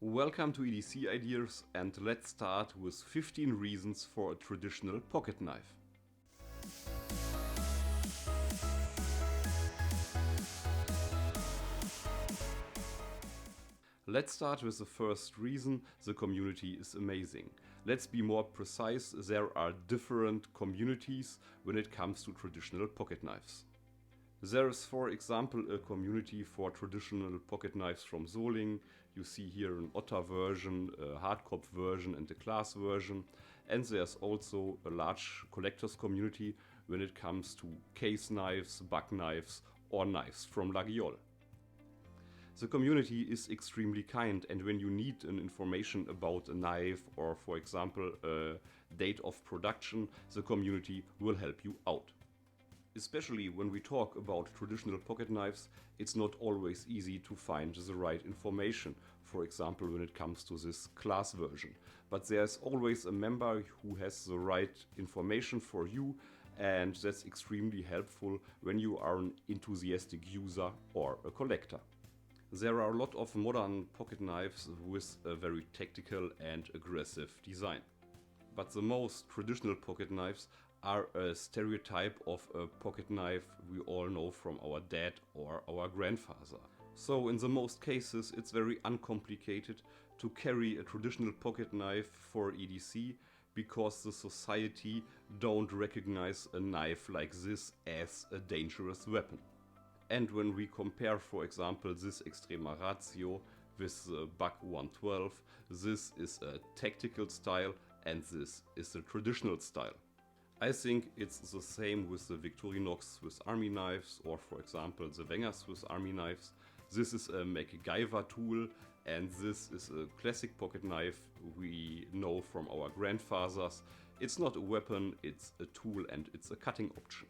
Welcome to EDC Ideas, and let's start with 15 reasons for a traditional pocket knife. Let's start with the first reason: the community is amazing. Let's be more precise, there are different communities when it comes to traditional pocket knives. There is, for example, a community for traditional pocket knives from Soling. You see here an Otter version, a hardcop version and a glass version. And there's also a large collectors community when it comes to case knives, buck knives or knives from Laguiole. The community is extremely kind, and when you need an information about a knife or, for example, a date of production, the community will help you out. Especially when we talk about traditional pocket knives, it's not always easy to find the right information, for example when it comes to this class version. But there's always a member who has the right information for you, and that's extremely helpful when you are an enthusiastic user or a collector. There are a lot of modern pocket knives with a very tactical and aggressive design. But the most traditional pocket knives are a stereotype of a pocket knife we all know from our dad or our grandfather. So in the most cases it's very uncomplicated to carry a traditional pocket knife for EDC, because the society don't recognize a knife like this as a dangerous weapon. And when we compare, for example, this Extrema Ratio with the Buck 112, this is a tactical style and this is a traditional style. I think it's the same with the Victorinox Swiss Army knives, or for example the Wenger Swiss Army knives. This is a MacGyver tool, and this is a classic pocket knife we know from our grandfathers. It's not a weapon, it's a tool and it's a cutting option.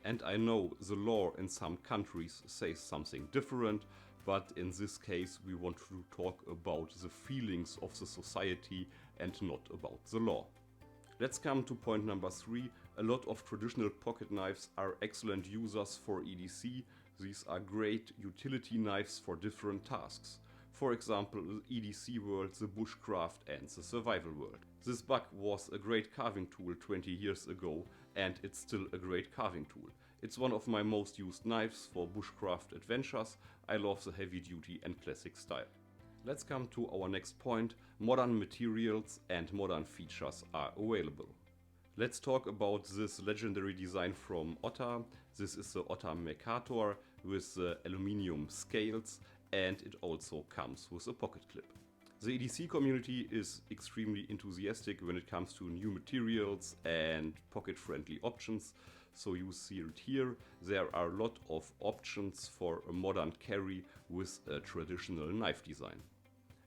And I know the law in some countries says something different, but in this case we want to talk about the feelings of the society and not about the law. Let's come to point number 3. A lot of traditional pocket knives are excellent users for EDC. These are great utility knives for different tasks. For example, the EDC world, the bushcraft and the survival world. This buck was a great carving tool 20 years ago, and it's still a great carving tool. It's one of my most used knives for bushcraft adventures. I love the heavy duty and classic style. Let's come to our next point. Modern materials and modern features are available. Let's talk about this legendary design from Otter. This is the Otter Mercator with the aluminium scales, and it also comes with a pocket clip. The EDC community is extremely enthusiastic when it comes to new materials and pocket-friendly options. So you see it here, there are a lot of options for a modern carry with a traditional knife design.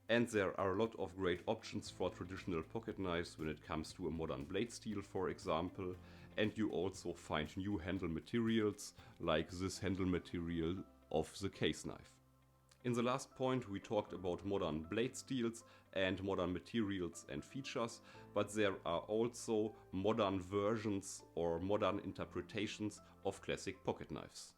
And there are a lot of great options for traditional pocket knives when it comes to a modern blade steel, for example. And you also find new handle materials, like this handle material of the case knife. In the last point we talked about modern blade steels and modern materials and features, but there are also modern versions or modern interpretations of classic pocket knives.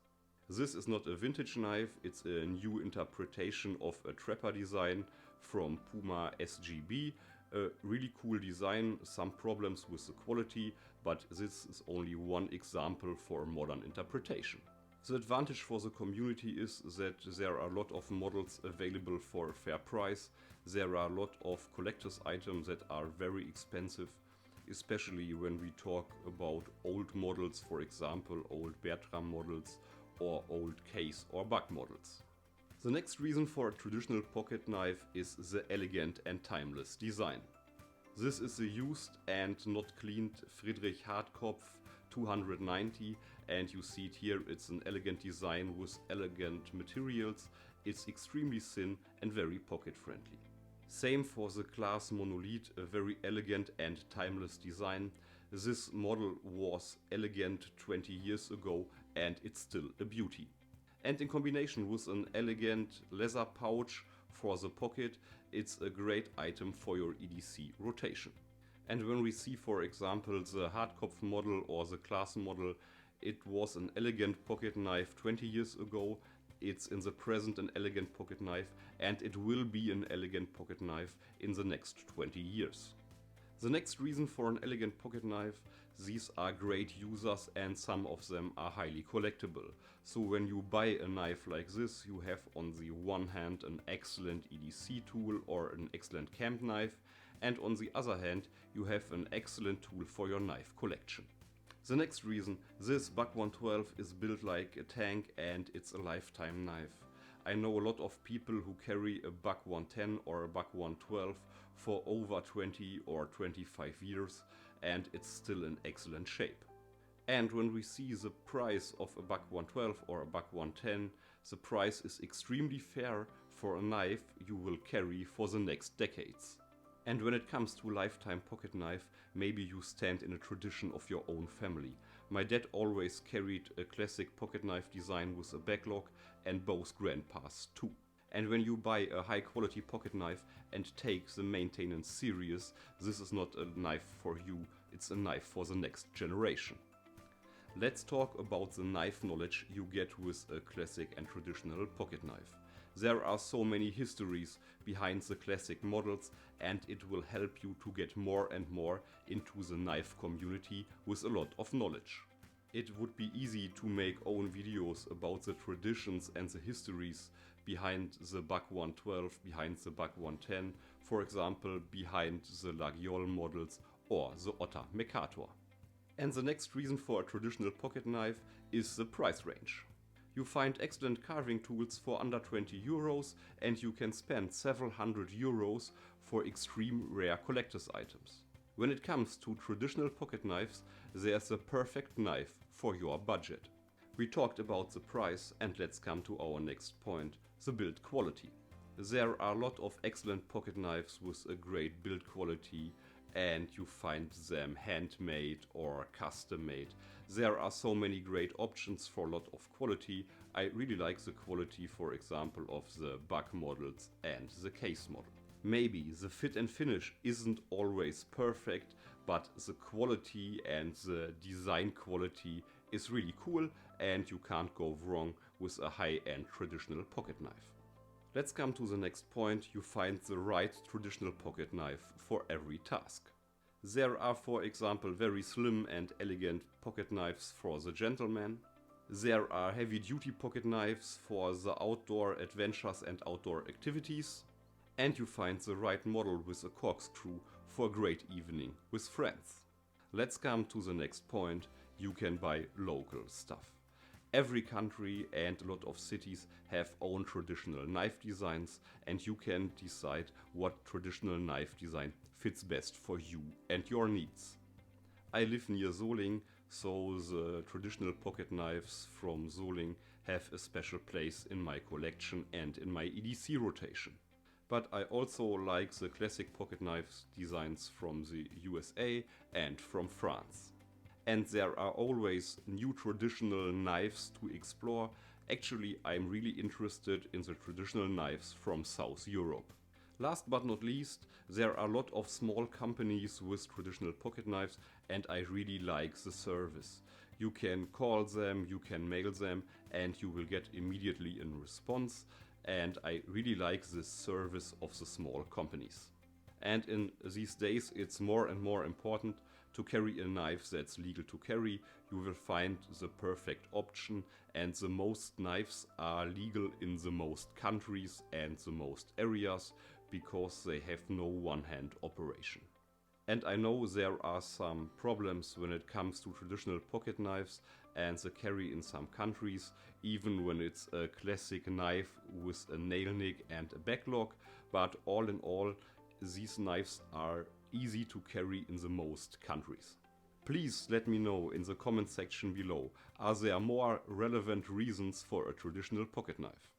This is not a vintage knife, it's a new interpretation of a trapper design from Puma SGB. A really cool design, some problems with the quality, but this is only one example for a modern interpretation. The advantage for the community is that there are a lot of models available for a fair price. There are a lot of collector's items that are very expensive, especially when we talk about old models, for example old Bertram models or old case or buck models. The next reason for a traditional pocket knife is the elegant and timeless design. This is a used and not cleaned Friedrich Hardkopf 290, and you see it here, it's an elegant design with elegant materials. It's extremely thin and very pocket friendly. Same for the class Monolith, a very elegant and timeless design. This model was elegant 20 years ago and it's still a beauty. And in combination with an elegant leather pouch for the pocket, it's a great item for your EDC rotation. And when we see, for example, the Hardkopf model or the class model, it was an elegant pocket knife 20 years ago, it's in the present an elegant pocket knife, and it will be an elegant pocket knife in the next 20 years. The next reason for an elegant pocket knife: these are great users and some of them are highly collectible. So when you buy a knife like this, you have on the one hand an excellent EDC tool or an excellent camp knife, and on the other hand you have an excellent tool for your knife collection. The next reason: this Buck 112 is built like a tank and it's a lifetime knife. I know a lot of people who carry a Buck 110 or a Buck 112 for over 20 or 25 years and it's still in excellent shape. And when we see the price of a Buck 112 or a Buck 110, the price is extremely fair for a knife you will carry for the next decades. And when it comes to lifetime pocket knife, maybe you stand in a tradition of your own family. My dad always carried a classic pocket knife design with a backlog, and both grandpas too. And when you buy a high quality pocket knife and take the maintenance serious, this is not a knife for you, it's a knife for the next generation. Let's talk about the knife knowledge you get with a classic and traditional pocket knife. There are so many histories behind the classic models, and it will help you to get more and more into the knife community with a lot of knowledge. It would be easy to make own videos about the traditions and the histories behind the Buck 112, behind the Buck 110, for example behind the Lagiol models or the Otter Mercator. And the next reason for a traditional pocket knife is the price range. You find excellent carving tools for under 20 euros, and you can spend several hundred euros for extreme rare collector's items. When it comes to traditional pocket knives, there's a perfect knife for your budget. We talked about the price, and let's come to our next point: the build quality. There are a lot of excellent pocket knives with a great build quality, and you find them handmade or custom made. There are so many great options for a lot of quality. I really like the quality, for example, of the Buck models and the case model. Maybe the fit and finish isn't always perfect, but the quality and the design quality is really cool, and you can't go wrong with a high-end traditional pocket knife. Let's come to the next point: you find the right traditional pocket knife for every task. There are, for example, very slim and elegant pocket knives for the gentleman. There are heavy-duty pocket knives for the outdoor adventures and outdoor activities. And you find the right model with a corkscrew for a great evening with friends. Let's come to the next point: you can buy local stuff. Every country and a lot of cities have own traditional knife designs, and you can decide what traditional knife design fits best for you and your needs. I live near Solingen, so the traditional pocket knives from Solingen have a special place in my collection and in my EDC rotation. But I also like the classic pocket knives designs from the USA and from France. And there are always new traditional knives to explore. Actually, I'm really interested in the traditional knives from South Europe. Last but not least, there are a lot of small companies with traditional pocket knives, and I really like the service. You can call them, you can mail them, and you will get immediately a response. And I really like this service of the small companies. And in these days it's more and more important to carry a knife that's legal to carry. You will find the perfect option, and the most knives are legal in the most countries and the most areas because they have no one-hand operation. And I know there are some problems when it comes to traditional pocket knives and the carry in some countries, even when it's a classic knife with a nail nick and a backlog. But all in all, these knives are easy to carry in the most countries. Please let me know in the comment section below, are there more relevant reasons for a traditional pocket knife?